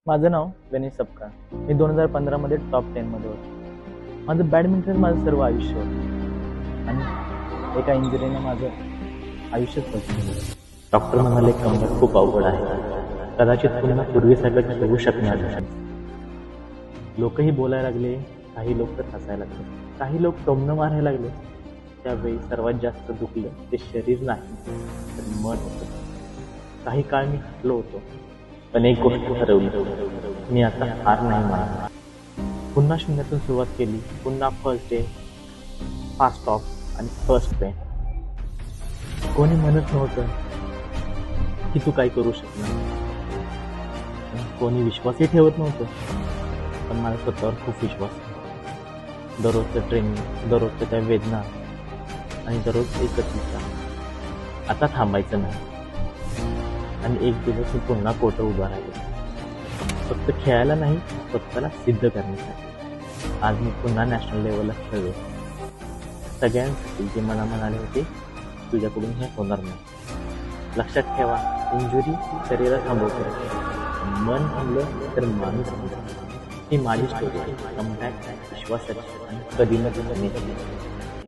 माझं नाव गणेश सपकाळ. मी 2015 मध्ये टॉप 10 मध्ये होतो. माझं बॅडमिंटन माझं सर्व आयुष्य होतं आणि एका इंजुरीने माझं आयुष्यच बदललं. डॉक्टर म्हणाले कमर खूप अवघड आहे, कदाचित पुन्हा पूर्वीसारखं खेळू शकणार नाही. लोकही बोलायला लागले, काही लोक तर हसायला लागले, काही लोक टोमणं मारायला लागले. त्यावेळी सर्वात जास्त दुखलं ते शरीर नाही तर मन होतं. काही काळ मी हटलो होतो, पण एक गोष्ट ठरवली, मी आता हार नाही मानणार. पुन्हा शून्यातून सुरुवात केली. पुन्हा फर्स्ट डे, फास्ट ऑफ आणि फर्स्ट पेन. कोणी म्हणत नव्हतं की तू काय करू शकणार, कोणी विश्वासही ठेवत नव्हतं, पण माझा स्वतःवर खूप विश्वास आहे. दररोजचं ट्रेनिंग, दररोजच्या त्या वेदना आणि दररोज एकच विचार, आता थांबायचं नाही. आणि एक दिवस मी पुन्हा कोर्टवर उभा राहिलो, फक्त खेळायला नाही, स्वतःला सिद्ध करण्यासाठी. आज मी पुन्हा नॅशनल लेवलला खेळलो. सगळ्यांसाठी जे मला म्हणाले होते तुझ्याकडून हे होणार नाही. लक्षात ठेवा, इंजुरी शरीरात थांबवते, मन थांबलं तर माणूस थांबलं. ही माझी स्टोरी आहे. कमबॅक, विश्वासाची आणि कधी न कमी.